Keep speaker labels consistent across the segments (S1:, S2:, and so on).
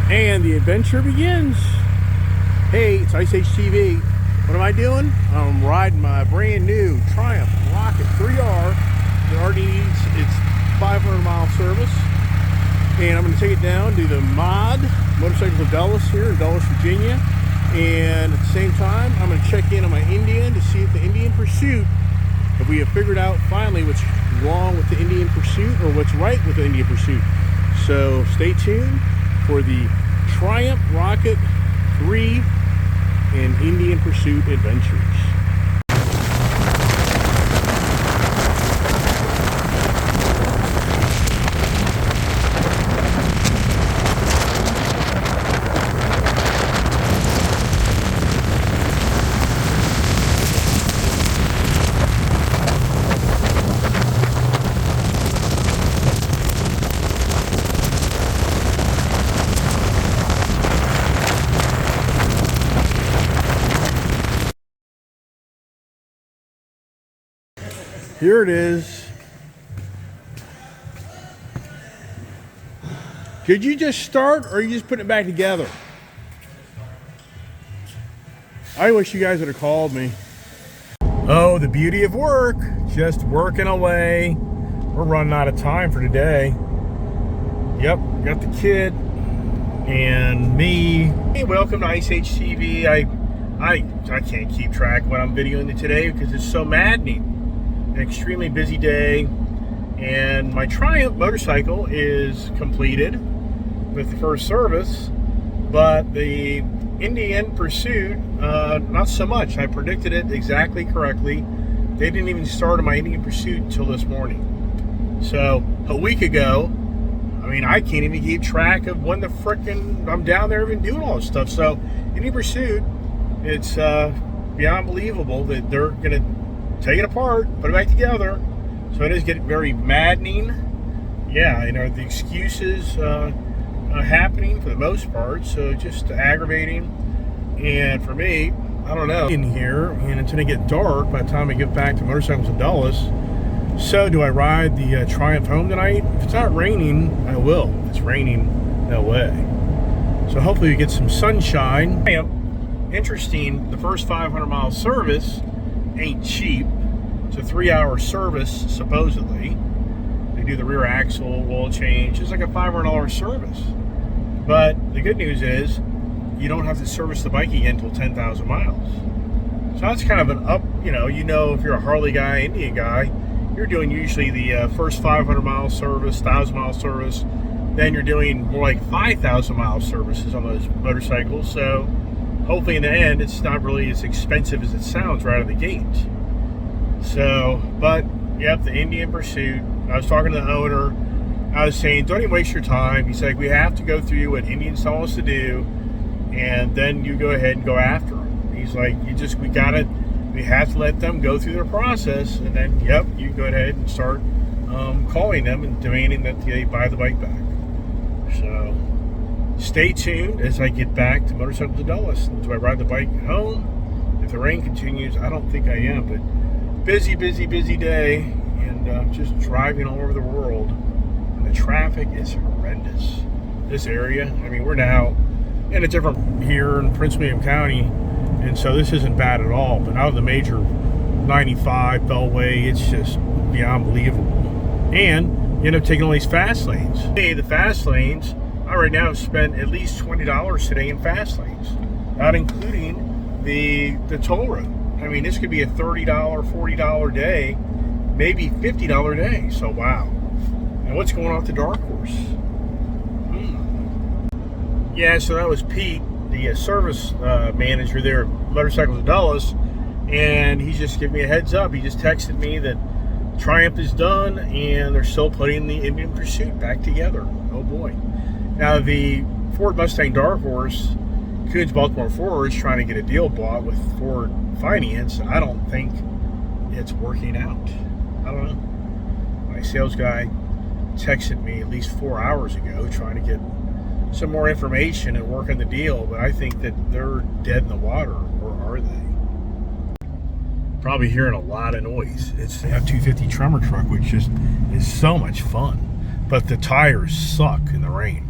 S1: And the adventure begins. Hey, it's Ice Age TV. What am I doing? I'm riding my brand new Triumph Rocket 3R. It already needs its 500-mile service. And I'm going to take it down to the MOD, Motorcycles of Dulles here in Dulles, Virginia. And at the same time, I'm going to check in on my Indian to see if the Indian Pursuit, if we have figured out finally what's wrong with the Indian Pursuit or what's right with the Indian Pursuit. So stay tuned for the Triumph Rocket 3 and Indian Pursuit adventures. Here it is. Did you just start or are you just putting it back together? I wish you guys would have called me. Oh, the beauty of work. Just working away. We're running out of time for today. Yep, got the kid and me. Hey, welcome to Ice Age TV. I can't keep track of what I'm videoing today because it's so maddening. An extremely busy day, and my Triumph motorcycle is completed with the first service, but the Indian Pursuit, not so much. I predicted it exactly correctly. They didn't even start on my Indian Pursuit until this morning. So a week ago, I mean, I can't even keep track of when the frickin' I'm down there even doing all this stuff. So Indian Pursuit, it's beyond believable that they're gonna take it apart, put it back together. So it is getting very maddening. Yeah, you know, the excuses happening for the most part, so just aggravating. And for me, I don't know, in here, and it's gonna get dark by the time I get back to Motorcycles of Dulles. So do I ride the Triumph home tonight? If it's not raining, I will. If it's raining, no way. So hopefully we get some sunshine. Interesting, the first 500-mile service ain't cheap. It's a 3-hour service, supposedly. They do the rear axle, oil change. It's like a $500 service. But the good news is you don't have to service the bike again until 10,000 miles. So that's kind of an up, you know, if you're a Harley guy, Indian guy, you're doing usually the first 500-mile service, 1,000-mile service. Then you're doing more like 5,000-mile services on those motorcycles. So hopefully in the end, it's not really as expensive as it sounds right out of the gate. So, but, yep, the Indian Pursuit. I was talking to the owner. I was saying, don't even waste your time. He's like, we have to go through what Indians tell us to do, and then you go ahead and go after them. He's like, we have to let them go through their process, and then, yep, you go ahead and start calling them and demanding that they buy the bike back. So stay tuned as I get back to Motorcycles of Dulles. Do I ride the bike home? If the rain continues, I don't think I am, but busy day, and just driving all over the world. And the traffic is horrendous. This area, I mean, we're now in a different here in Prince William County, and so this isn't bad at all. But out of the major 95 Beltway, it's just beyond believable. And you end up taking all these fast lanes. Hey, the fast lanes, I right now have spent at least $20 today in fast lanes, not including the toll road. I mean, this could be a $30, $40 day, maybe $50 day. So wow. And what's going on at the Dark Horse? Yeah, so that was Pete, the service manager there at Motorcycles of Dulles, and he's just giving me a heads up. He just texted me that Triumph is done and they're still putting the Indian Pursuit back together. Oh boy. Now the Ford Mustang Dark Horse, Kuhn's Baltimore Ford, is trying to get a deal bought with Ford Finance. I don't think it's working out. I don't know. My sales guy texted me at least 4 hours ago trying to get some more information and work on the deal, but I think that they're dead in the water, or are they? Probably hearing a lot of noise. It's a F-250 Tremor truck, which just is so much fun, but the tires suck in the rain.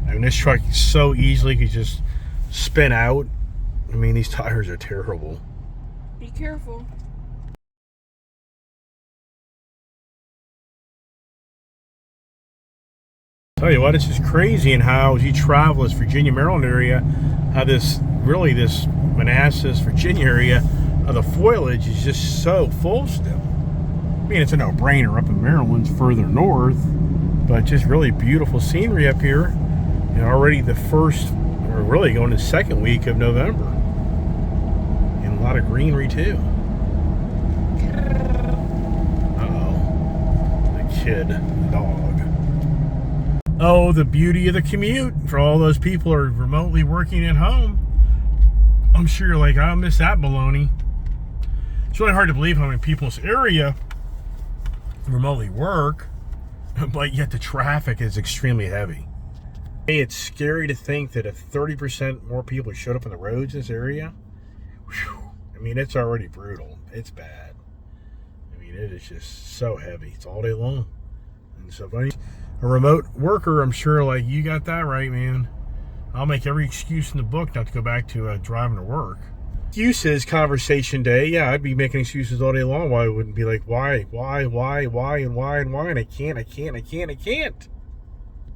S1: I mean, this truck so easily could just spin out. I mean, these tires are terrible.
S2: Be careful.
S1: Tell you what, it's just crazy in how as you travel this Virginia, Maryland area, how this Manassas, Virginia area, the foliage is just so full still. I mean, it's a no-brainer up in Maryland, it's further north, but just really beautiful scenery up here. And already the first, or really going to the second week of November. And a lot of greenery too. Uh-oh. The kid, the dog. Oh, the beauty of the commute for all those people who are remotely working at home. I'm sure you're like, I miss that baloney. It's really hard to believe how many people in this area remotely work, but yet the traffic is extremely heavy. Hey, it's scary to think that if 30% more people showed up on the roads in this area, whew, I mean, it's already brutal. It's bad. I mean, it is just so heavy. It's all day long. And so, buddy, a remote worker, I'm sure, like, you got that right, man. I'll make every excuse in the book not to go back to driving to work. Excuses, conversation day. Yeah, I'd be making excuses all day long. Why I wouldn't be like, why, and why, and I can't.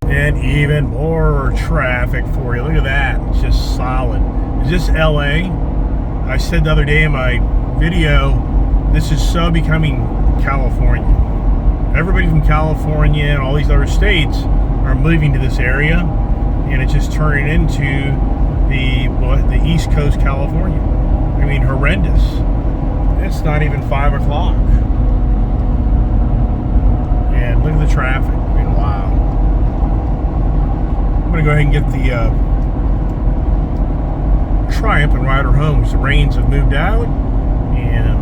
S1: And even more traffic for you. Look at that. It's just solid. Is this LA? I said the other day in my video, this is so becoming California. Everybody from California and all these other states are moving to this area, and it's just turning into the East Coast California. I mean, horrendous. It's not even 5 o'clock. And look at the traffic. I mean, wow. I'm going to go ahead and get the Triumph and ride her home because the rains have moved out, and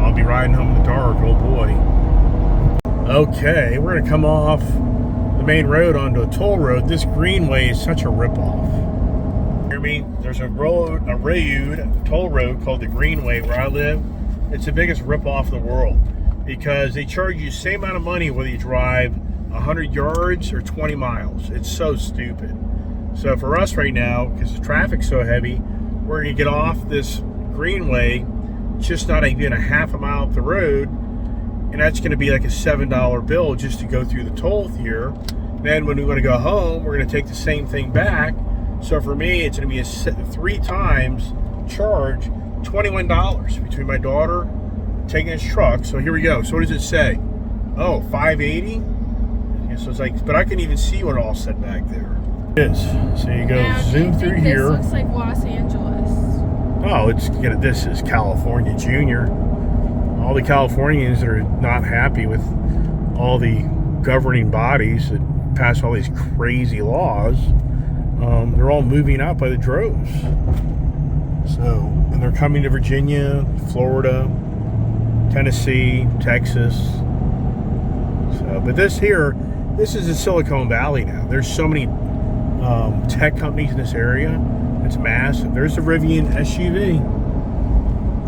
S1: I'll be riding home in the dark. Oh boy. Okay, we're going to come off the main road onto a toll road. This greenway is such a ripoff. Hear me? There's a toll road called the Greenway where I live. It's the biggest ripoff in the world because they charge you the same amount of money whether you drive 100 yards or 20 miles. It's so stupid. So for us right now, because the traffic's so heavy, we're going to get off this Greenway just not even a half a mile up the road, and that's going to be like a $7 bill just to go through the toll here. Then when we want to go home, we're going to take the same thing back. So for me, it's going to be a 3 times charge, $21 between my daughter taking his truck. So here we go. So what does it say? Oh, $5.80. Yeah, so it's like, but I can even see what it all said back there. It is. So you go zoom through here.
S2: This looks like Los Angeles.
S1: Oh, this is California Junior. All the Californians that are not happy with all the governing bodies that pass all these crazy laws, they're all moving out by the droves. So, and they're coming to Virginia, Florida, Tennessee, Texas. So, but this is the Silicon Valley now. There's so many tech companies in this area. It's massive. There's the Rivian SUV.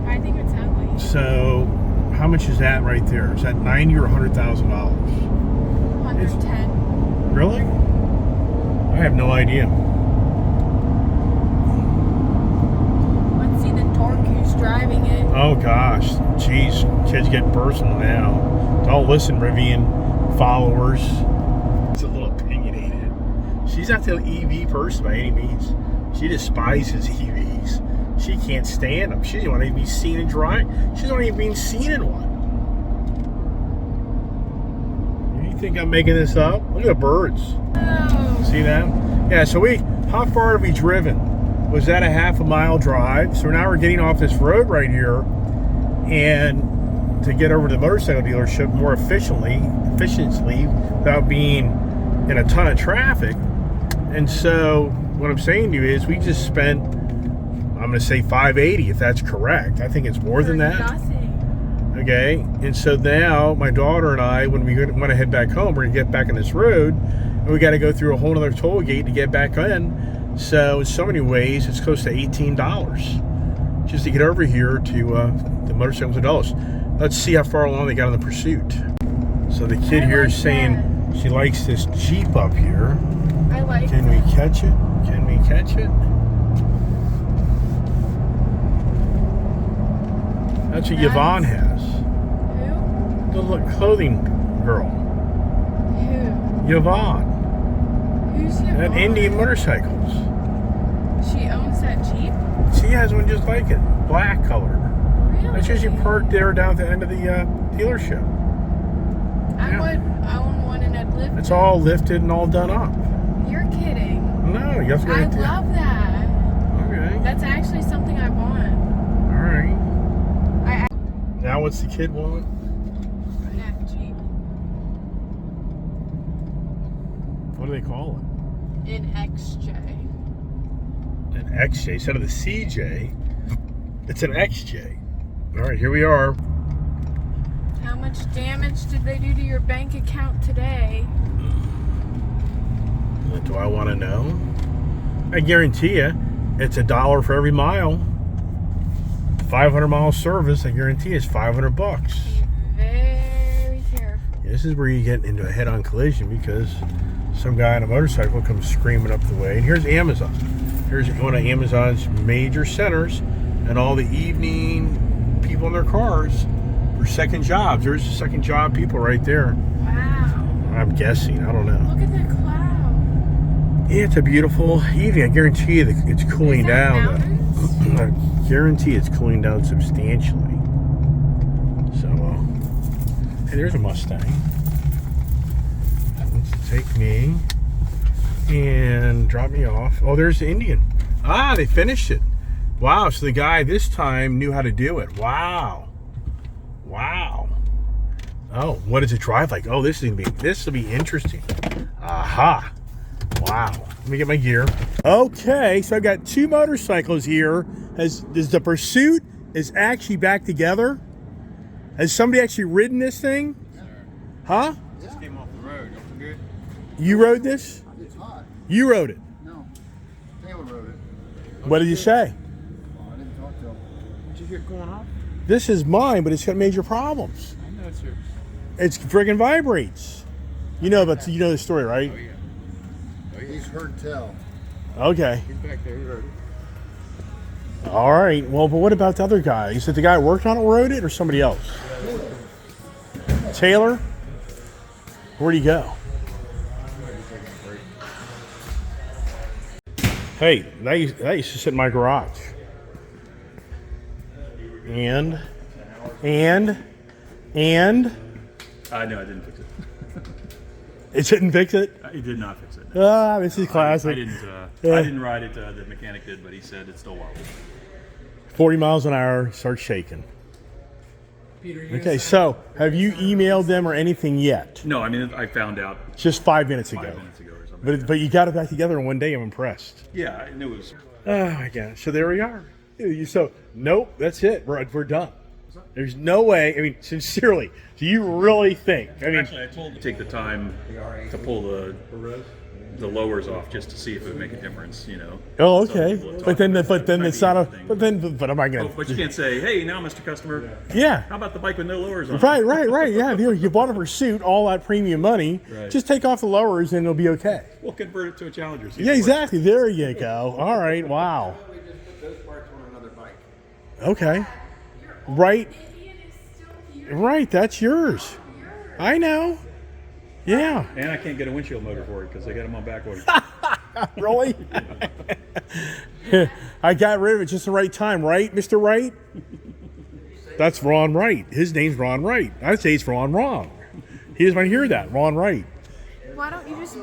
S2: I think it's ugly.
S1: So, how much is that right there? Is that $90,000 or $100,000?
S2: 110.
S1: Really? I have no idea.
S2: Let's see the dork who's driving it.
S1: Oh gosh, jeez, kids get personal now. Don't listen, Rivian followers. It's a little opinionated. She's not the EV person by any means. She despises EVs. She can't stand them. She doesn't want to even be seen in driving. She doesn't even be seen in one. You think I'm making this up? Look at the birds.
S2: Oh.
S1: See that? Yeah, so how far have we driven? Was that a half a mile drive? So now we're getting off this road right here and to get over to the motorcycle dealership more efficiently without being in a ton of traffic. And so what I'm saying to you is we just spent, I'm going to say $5.80 if that's correct. I think it's more than that.
S2: Nothing.
S1: Okay, and so now my daughter and I, when we want to head back home, we're going to get back on this road, and we got to go through a whole other toll gate to get back in. So in so many ways, it's close to $18 just to get over here to the Motorcycles and Adults. Let's see how far along they got on the pursuit. So the kid here is saying she likes this Jeep up here.
S2: I I like
S1: Can we catch it? Can we catch it? That's what Yvonne has.
S2: Who?
S1: The clothing girl.
S2: Who?
S1: Yvonne.
S2: Who's Yvonne?
S1: At Indian Motorcycles.
S2: She owns that Jeep?
S1: She has one just like it. Black color.
S2: Really?
S1: That's usually parked there down at the end of the dealership.
S2: I
S1: Yeah.
S2: would own one and I'd live.
S1: It's all lifted and all done up.
S2: You're kidding.
S1: No, you have to go
S2: I
S1: to
S2: love that.
S1: Okay.
S2: That's actually something I want.
S1: All right.
S2: I
S1: Now what's the kid want?
S2: yeah, Jeep.
S1: What do they call it?
S2: In XJ.
S1: An XJ. Instead of the CJ, it's an XJ. All right, here we are.
S2: How much damage did they do to your bank account today?
S1: Do I want to know? I guarantee you, it's $1 for every mile. 500 mile service, I guarantee it's $500.
S2: Be very careful.
S1: This is where you get into a head-on collision because some guy on a motorcycle comes screaming up the way. And here's Amazon. Here's one of Amazon's major centers, and all the evening people in their cars for second jobs. There's the second job people right there.
S2: Wow.
S1: I'm guessing. I don't know.
S2: Look at the cloud.
S1: Yeah, it's a beautiful evening. I guarantee you that it's cooling
S2: Is that
S1: down.
S2: mountains?
S1: I guarantee it's cooling down substantially. So, hey, there's a Mustang. Let's take me and drop me off. Oh, there's the Indian. Ah, they finished it. Wow, so the guy this time knew how to do it. Wow. Wow. Oh, what does it drive like? Oh, this will be interesting. Aha. Wow. Let me get my gear. Okay, so I've got two motorcycles here. Is the Pursuit is actually back together? Has somebody actually ridden this thing? Huh?
S3: Just came off the road. Don't forget.
S1: You rode this?
S3: It's hot.
S1: You rode it.
S3: No. Taylor rode it.
S1: What did you say?
S3: I didn't talk to him. Did you hear it going off?
S1: This is mine, but it's got major problems.
S3: I know it's yours.
S1: It's friggin' vibrates. You know the story, right?
S3: Oh, yeah. He's heard tell.
S1: Okay.
S3: He's back there. He rode it.
S1: All right. Well, but what about the other guy? You said the guy who worked on it rode it, or somebody else? Taylor? Where'd he go? Hey, that used to sit in my garage. And
S4: No, I didn't fix it.
S1: it didn't fix it?
S4: It did not fix it.
S1: Ah, this is classic.
S4: I didn't ride it. The mechanic did, but he said it still wobbled.
S1: 40 miles an hour, starts shaking. Okay, so have you emailed them or anything yet?
S4: No, I mean I found out
S1: Just 5 minutes ago.
S4: 5 minutes ago or something.
S1: But you got it back together in one day. I'm impressed.
S4: Yeah, I knew it was.
S1: Oh my gosh. So there we are. So, nope, that's it. We're done. There's no way. I mean, sincerely, do you really think? I mean,
S4: Actually, I told him to take the time to pull the lowers off just to see if it would make a difference. You know.
S1: oh,
S4: Some
S1: okay.
S4: people have
S1: But then,
S4: talked about
S1: but then
S4: it
S1: it's not a.
S4: might be
S1: But then, but am I
S4: Oh,
S1: gonna?
S4: but you can't say, "Hey, now, Mr. Customer,
S1: Yeah.
S4: how about the bike with no lowers on?"
S1: Right. Yeah, you bought a Pursuit, all that premium money.
S4: Right.
S1: Just take off the lowers and it'll be okay.
S4: We'll convert it to a Challenger. see if
S1: Yeah,
S4: it works.
S1: exactly. There you go. All right. Wow.
S3: We just put those parts on another bike.
S1: Okay. Right. Right. That's yours. I know. Yeah.
S4: And I can't get a windshield motor for it because they got them on back order.
S1: Really? I got rid of it just the right time, right, Mr. Wright? That's Ron Wright. His name's Ron Wright. I'd say it's Ron Wrong. He doesn't want to hear that. Ron Wright.
S2: Why don't you just?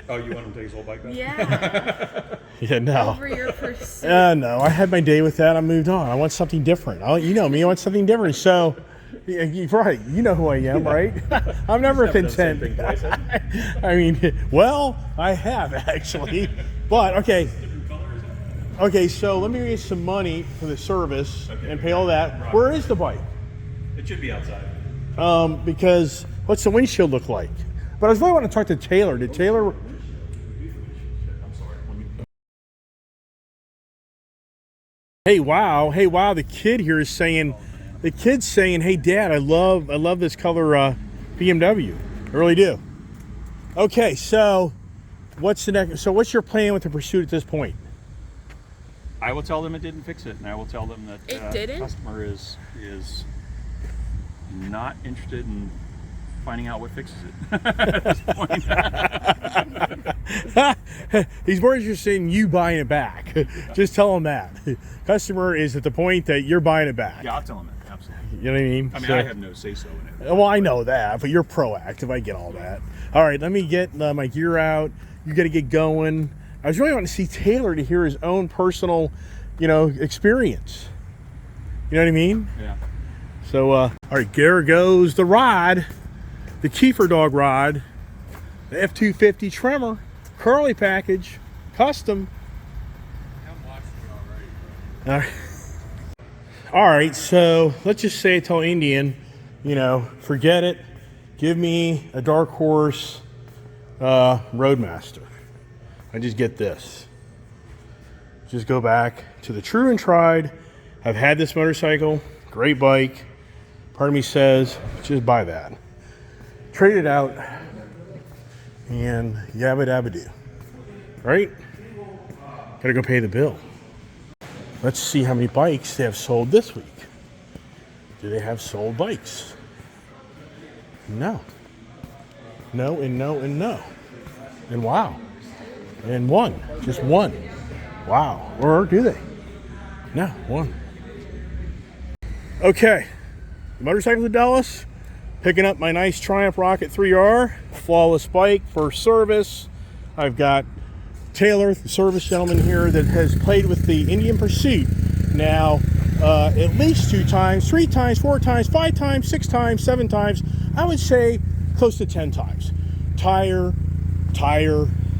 S4: Oh, you want him to take his whole bike back?
S2: Yeah.
S1: Yeah, no.
S2: Over your Pursuit.
S1: No, I had my day with that. I moved on. I want something different. You know me. I want something different. So, yeah, you're right. You know who I am, right? I'm never
S4: Haven't done the same
S1: content.
S4: thing twice, have you?
S1: I mean, well, I have actually. But, okay. Okay, so let me get some money for the service and pay all that. Where is the bike?
S4: It should be outside.
S1: Because what's the windshield look like? But I was really want to talk to Taylor. Did Taylor?
S4: I'm sorry.
S1: Hey, wow! The kid here is saying, hey, Dad, I love this color BMW. I really do. Okay, so what's the next? So what's your plan with the Pursuit at this point?
S4: I will tell them it didn't fix it, and I will tell them that
S2: It didn't?
S4: the customer is not interested in finding out what fixes it at this point.
S1: He's more interested in you buying it back. Just tell him that. Customer is at the point that you're buying it back.
S4: Yeah, I'll tell them it. Absolutely.
S1: You know what I mean?
S4: I mean,
S1: So-
S4: I have no say-so in it.
S1: Well, I know that, but you're proactive. I get all that. All right, let me get my gear out. You got to get going. I was really wanting to see Taylor to hear his own personal, experience. You know what I mean?
S4: Yeah.
S1: So, all right, there goes the rod, the Kiefer dog rod, the F250 Tremor, Curly package, custom. All right. All right, so let's just say I tell Indian, forget it. Give me a Dark Horse Roadmaster. I just get this. Just go back to the true and tried. I've had this motorcycle, great bike. Part of me says, just buy that. Trade it out and yabba dabba do. Right? Gotta go pay the bill. Let's see how many bikes they have sold this week. Do they have sold bikes? No. No and no and no. And wow. And one. Just one. Wow. Or do they? No, one. Okay. Motorcycle to Dallas. Picking up my nice Triumph Rocket 3R. Flawless bike, first service. I've got Taylor, the service gentleman here, that has played with the Indian Pursuit now at least 2 times, 3 times, 4 times, 5 times, 6 times, 7 times. I would say close to 10 times. Tire,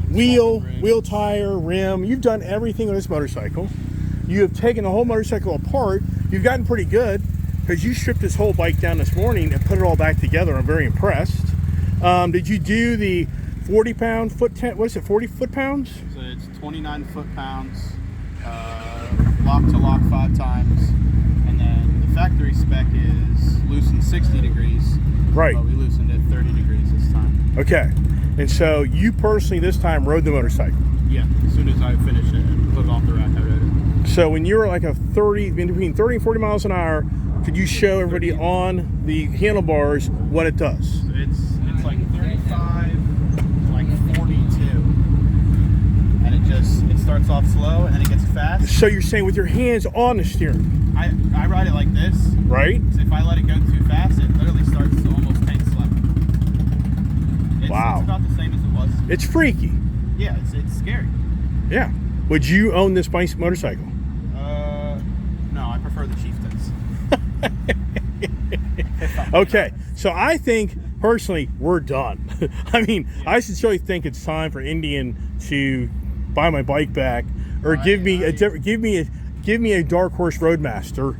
S1: wheel tire, rim. You've done everything on this motorcycle. You have taken the whole motorcycle apart. You've gotten pretty good because you stripped this whole bike down this morning and put it all back together. I'm very impressed. Did you do the 40-pound what is it, 40 foot-pounds?
S5: So it's 29 foot-pounds, lock to lock 5 times, and then the factory spec is loosened 60 degrees.
S1: Right.
S5: But we loosened it 30 degrees this time.
S1: Okay. And so you personally this time rode the motorcycle.
S5: Yeah, as soon as I finished it and put it off the rack, I rode it.
S1: So when you were like between 30 and 40 miles an hour, could you show everybody on the handlebars what it does?
S5: It's like 35, like 42, and it starts off slow and then it gets fast.
S1: So you're saying with your hands on the steering,
S5: I ride it like this.
S1: right?
S5: So if I let it go too fast, it literally starts to almost paint slap.
S1: Wow.
S5: It's about the same as it was.
S1: It's freaky.
S5: Yeah, it's scary.
S1: Yeah. Would you own this motorcycle?
S5: No, I prefer the Chieftains.
S1: Okay. So I think personally we're done. I mean, I sincerely think it's time for Indian to buy my bike back or give me a Dark Horse Roadmaster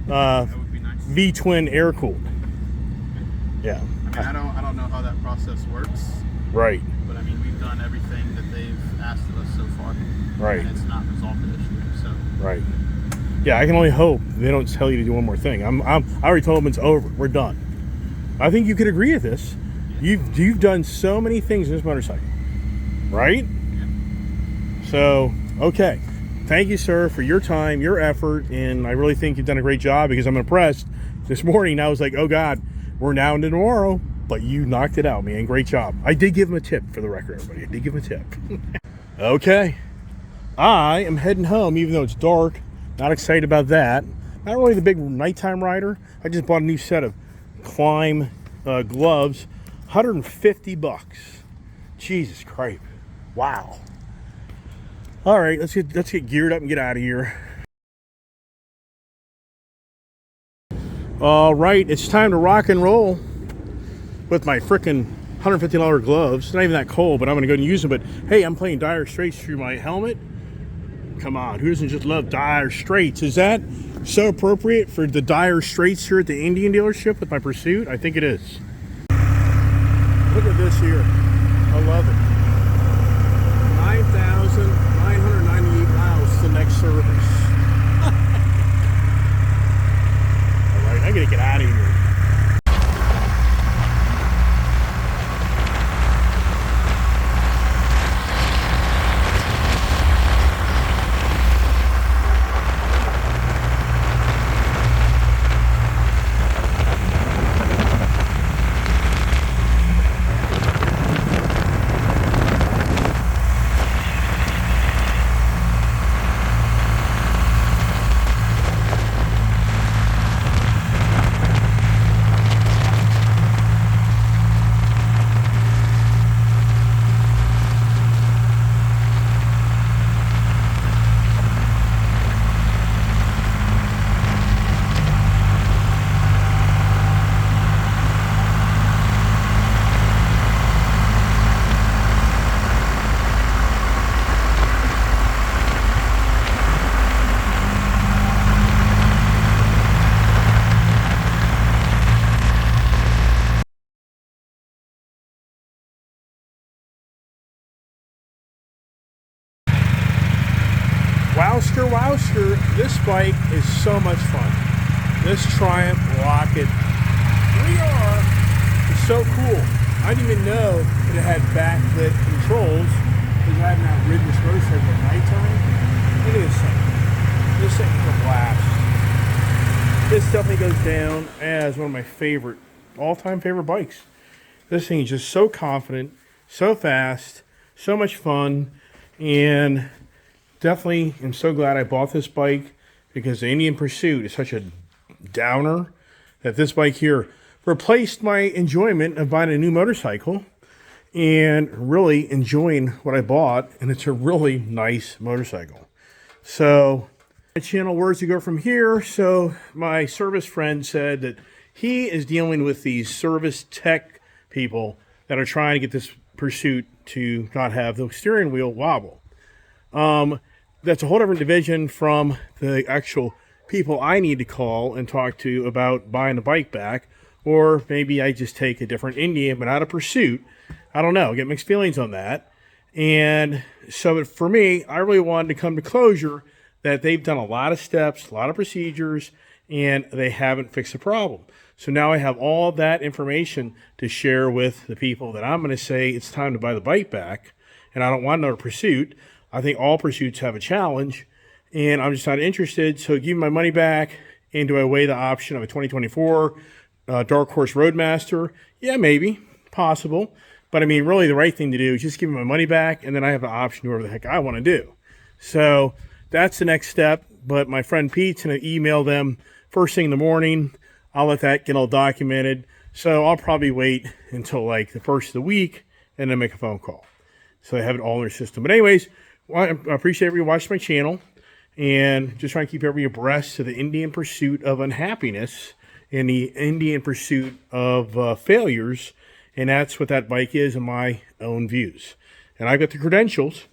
S5: That would be nice.
S1: V-twin air cooled. Yeah.
S5: I mean, I don't know how that process works,
S1: Right.
S5: but I mean, we've done everything that they've asked of us so far.
S1: Right.
S5: And it's not resolved the issue. So
S1: Right. Yeah, I can only hope they don't tell you to do one more thing. I already told them it's over. We're done. I think you could agree with this. You've done so many things in this motorcycle, right?
S5: yeah.
S1: So, okay. Thank you, sir, for your time, your effort, and I really think you've done a great job because I'm impressed. This morning, I was like, oh, God, we're now into tomorrow, but you knocked it out, man. Great job. I did give him a tip, for the record, everybody. I did give him a tip. Okay. I am heading home, even though it's dark. Not excited about that. Not really the big nighttime rider. I just bought a new set of Climb gloves. $150. Jesus Christ. Wow. All right, let's get geared up and get out of here. All right, it's time to rock and roll with my frickin' $150 gloves. It's not even that cold, but I'm gonna go and use them. But hey, I'm playing Dire Straits through my helmet. Come on, who doesn't just love Dire Straits? Is that so appropriate for the Dire Straits here at the Indian dealership with my Pursuit? I think it is. Look at this here. I love it. 9,998 miles to the next service. All right, I'm gonna get out of here. Mr. Wowster, this bike is so much fun. This Triumph Rocket 3R is so cool. I didn't even know that it had backlit controls because I have not ridden this motorcycle at nighttime. Look at this thing. This thing is a blast. This definitely goes down as one of my favorite, all-time favorite bikes. This thing is just so confident, so fast, so much fun, and definitely am so glad I bought this bike because the Indian Pursuit is such a downer that this bike here replaced my enjoyment of buying a new motorcycle and really enjoying what I bought, and it's a really nice motorcycle. So my channel, where's to go from here? So my service friend said that he is dealing with these service tech people that are trying to get this Pursuit to not have the steering wheel wobble. That's a whole different division from the actual people I need to call and talk to about buying the bike back, or maybe I just take a different Indian but not a Pursuit. I don't know, get mixed feelings on that. And so for me, I really wanted to come to closure that they've done a lot of steps, a lot of procedures, and they haven't fixed the problem. So now I have all that information to share with the people that I'm going to say it's time to buy the bike back, and I don't want another Pursuit. I think all Pursuits have a challenge, and I'm just not interested. So give me my money back, and do I weigh the option of a 2024 Dark Horse Roadmaster? Yeah, maybe, possible. But I mean, really the right thing to do is just give me my money back, and then I have the option to do whatever the heck I want to do. So that's the next step. But my friend Pete's going to email them first thing in the morning. I'll let that get all documented. So I'll probably wait until like the first of the week and then make a phone call. So they have it all in their system. But anyways, I appreciate everybody watching my channel and just trying to keep everybody abreast to the Indian Pursuit of unhappiness and the Indian Pursuit of failures. And that's what that bike is in my own views. And I've got the credentials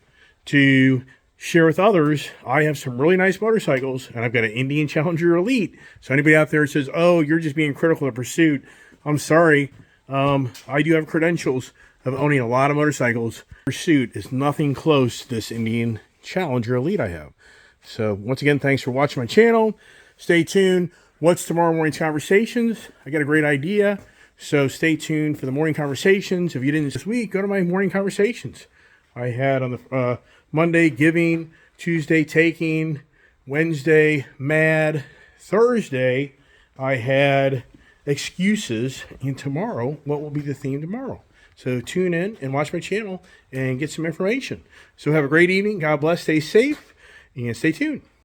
S1: to share with others. I have some really nice motorcycles, and I've got an Indian Challenger Elite. So anybody out there says, oh, you're just being critical of Pursuit, I'm sorry. I do have credentials of owning a lot of motorcycles. Pursuit is nothing close to this Indian Challenger Elite I have. So once again, thanks for watching my channel. Stay tuned. What's tomorrow morning's conversations? I got a great idea. So stay tuned for the morning conversations. If you didn't this week, go to my morning conversations. I had on the Monday, giving, Tuesday, taking, Wednesday, mad, Thursday, I had excuses, and tomorrow, what will be the theme tomorrow? So tune in and watch my channel and get some information. So have a great evening. God bless. Stay safe and stay tuned.